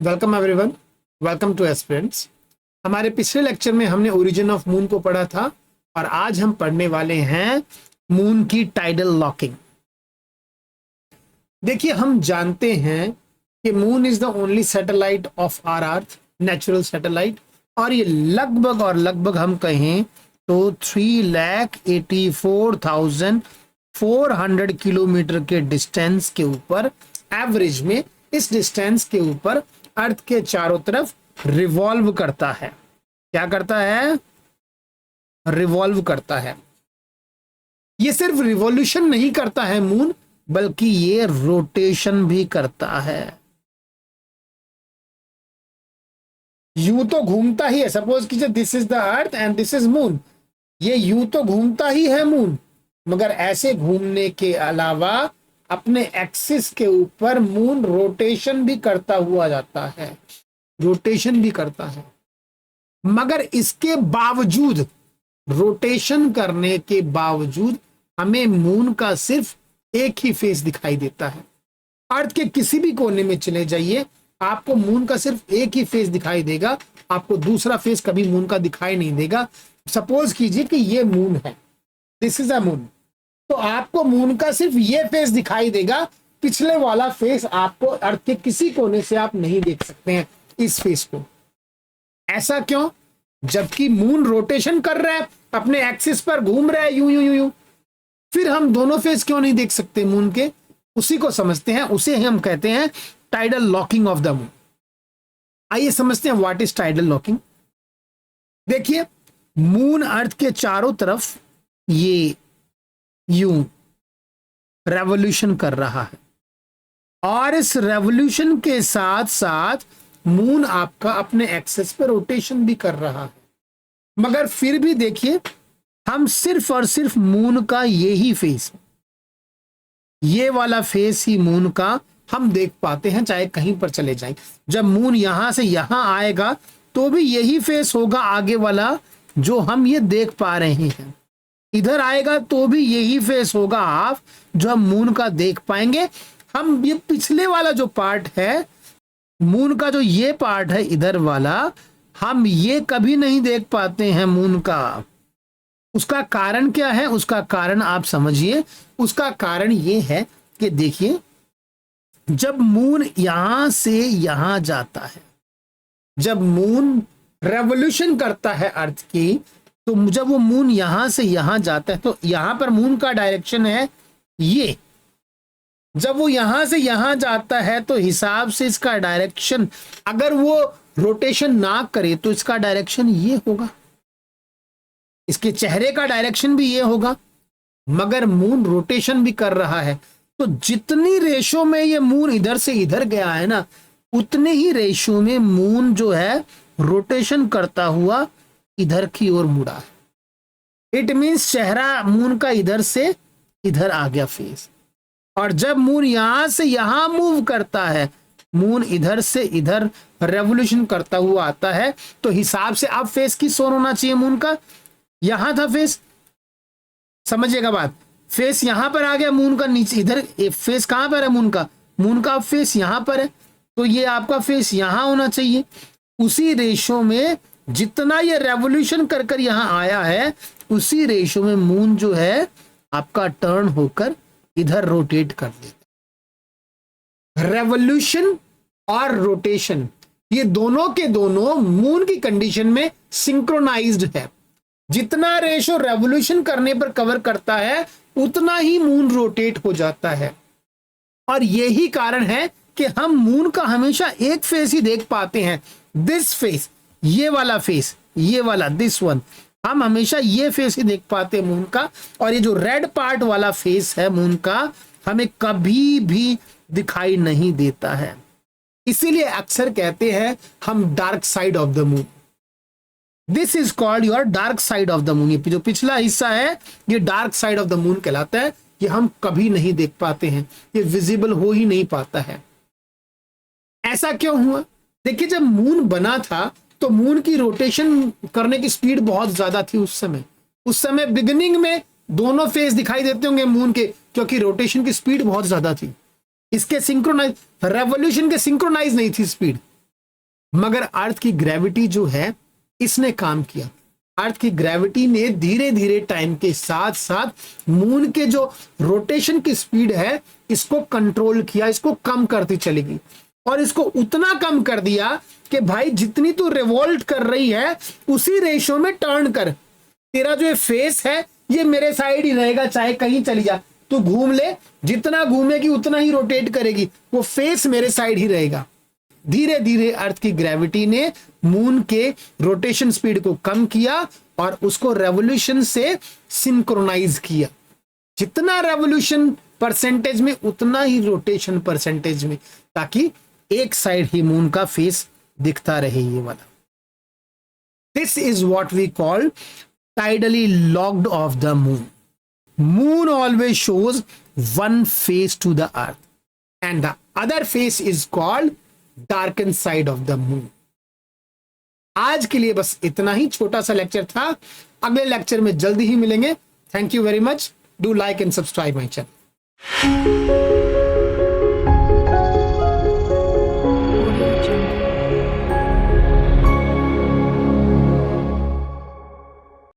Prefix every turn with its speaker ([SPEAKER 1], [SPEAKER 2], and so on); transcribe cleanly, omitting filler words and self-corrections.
[SPEAKER 1] Welcome everyone, welcome two aspirants. हमारे पिछले lecture में हमने ओरिजिन ऑफ मून को पढ़ा था और आज हम पढ़ने वाले हैं मून की टाइडल लॉकिंग। देखिए, हम जानते हैं कि moon is the only satellite of our earth, natural satellite, और ये लगभग हम कहें तो 3,84,400 किलोमीटर के डिस्टेंस के ऊपर, एवरेज में इस डिस्टेंस के ऊपर अर्थ के चारों तरफ रिवॉल्व करता है। क्या करता है? रिवॉल्व करता है। ये सिर्फ रिवॉल्यूशन नहीं करता है मून, बल्कि ये रोटेशन भी करता है। यूं तो घूमता ही है, सपोज कीजिए this is the earth and this is moon. ये यूं तो घूमता ही है मून, मगर ऐसे घूमने के अलावा अपने एक्सिस के ऊपर मून रोटेशन भी करता हुआ जाता है, रोटेशन भी करता है। मगर इसके बावजूद, रोटेशन करने के बावजूद, हमें मून का सिर्फ एक ही फेस दिखाई देता है। अर्थ के किसी भी कोने में चले जाइए, आपको मून का सिर्फ एक ही फेस दिखाई देगा, आपको दूसरा फेस कभी मून का दिखाई नहीं देगा। सपोज कीजिए कि ये मून है, दिस इज अ मून, तो आपको मून का सिर्फ ये फेस दिखाई देगा, पिछले वाला फेस आपको अर्थ के किसी कोने से आप नहीं देख सकते हैं इस फेस को। ऐसा क्यों? जबकि मून रोटेशन कर रहा है, अपने एक्सिस पर घूम रहा है, यूं यूं यूं यूं। फिर हम दोनों फेस क्यों नहीं देख सकते मून के? उसी को समझते हैं, उसे हम कहते हैं tidal locking of the moon. आइए समझते हैं व्हाट इज टाइडल लॉकिंग। देखिए, मून अर्थ के चारों तरफ ये यूं रेवोल्यूशन कर रहा है, और इस रेवोल्यूशन के साथ साथ मून आपका अपने एक्सेस पर रोटेशन भी कर रहा है। मगर फिर भी देखिए, हम सिर्फ और सिर्फ मून का यही फेस, ये वाला फेस ही मून का हम देख पाते हैं, चाहे कहीं पर चले जाएं। जब मून यहां से यहां आएगा तो भी यही फेस होगा आगे वाला जो हम ये देख पा रहे हैं। इधर आएगा तो भी यही फेस होगा हाफ जो हम मून का देख पाएंगे। हम ये पिछले वाला जो पार्ट है मून का, जो ये पार्ट है इधर वाला, हम ये कभी नहीं देख पाते हैं मून का। उसका कारण क्या है? उसका कारण आप समझिए। उसका कारण ये है कि देखिए, जब मून यहां से यहां जाता है, जब मून रेवोल्यूशन करता है अर्थ की, तो जब वो मून यहां से यहां जाता है तो यहां पर मून का डायरेक्शन है ये। जब वो यहां से यहां जाता है तो हिसाब से इसका डायरेक्शन, अगर वो रोटेशन ना करे तो इसका डायरेक्शन ये होगा, इसके चेहरे का डायरेक्शन भी ये होगा। मगर मून रोटेशन भी कर रहा है, तो जितनी रेशो में ये मून इधर से इधर गया है ना, उतने ही रेशो में मून जो है रोटेशन करता हुआ इधर की ओर मुड़ा है। इट मींस चेहरा मून का इधर से इधर आ गया फेस। और जब मून यहां से यहां मूव करता है, मून इधर से इधर रेवोल्यूशन करता हुआ आता है, तो हिसाब से अब फेस किस ओर होना चाहिए मून का? यहां था फेस, समझिएगा बात। फेस यहां पर आ गया मून का, नीचे इधर फेस कहां पर है मून का? मून का फेस यहां पर है, तो ये आपका फेस यहां होना चाहिए। उसी रेशो में जितना ये रेवोल्यूशन कर कर यहां आया है, उसी रेशो में मून जो है आपका टर्न होकर इधर रोटेट कर देता। रेवोल्यूशन और रोटेशन, ये दोनों के दोनों मून की कंडीशन में सिंक्रोनाइज्ड है। जितना रेशो रेवोल्यूशन करने पर कवर करता है, उतना ही मून रोटेट हो जाता है। और यही कारण है कि हम मून का हमेशा एक फेस ही देख पाते हैं, दिस फेस, ये वाला फेस, ये वाला, दिस वन। हम हमेशा ये फेस ही देख पाते हैं मून का, और ये जो रेड पार्ट वाला फेस है मून का, हमें कभी भी दिखाई नहीं देता है। इसीलिए अक्सर कहते हैं हम dark side of the moon. This is called your dark side of the moon. ये जो पिछला हिस्सा है, ये dark side of the moon कहलाता है। ये हम कभी नहीं देख पाते हैं, ये विजिबल हो ही नहीं पाता है। ऐसा क्यों हुआ? देखिए, जब मून बना था तो मून की रोटेशन करने की स्पीड बहुत ज्यादा थी उस समय बिगिनिंग में दोनों फेस दिखाई देते होंगे मून के, क्योंकि रोटेशन की स्पीड बहुत ज्यादा थी। इसके सिंक्रोनाइज, रेवोल्यूशन के सिंक्रोनाइज नहीं थी स्पीड। मगर अर्थ की ग्रेविटी जो है इसने काम किया। अर्थ की ग्रेविटी ने धीरे धीरे टाइम के साथ साथ मून के जो रोटेशन की स्पीड है इसको कंट्रोल किया, इसको कम करती चलेगी और इसको उतना कम कर दिया कि भाई जितनी तू रिवॉल्ट कर रही है उसी रेशो में टर्न कर। तेरा जो फेस है ये मेरे साइड ही रहेगा, चाहे कहीं चली जा, तू घूम ले, जितना घूमेगी उतना ही रोटेट करेगी, वो फेस मेरे साइड ही रहेगा। धीरे धीरे अर्थ की ग्रेविटी ने मून के रोटेशन स्पीड को कम किया और उसको रेवोल्यूशन से सिंक्रोनाइज किया। जितना रेवोल्यूशन परसेंटेज में उतना ही रोटेशन परसेंटेज में, ताकि एक साइड ही मून का फेस दिखता रहे ये वाला। This is what we call tidally locked of the moon. Moon always shows one face to the earth and the other face is called darken side of the moon. आज के लिए बस इतना ही छोटा सा लेक्चर था। अगले लेक्चर में जल्दी ही मिलेंगे। Thank you very much. Do like and subscribe my channel.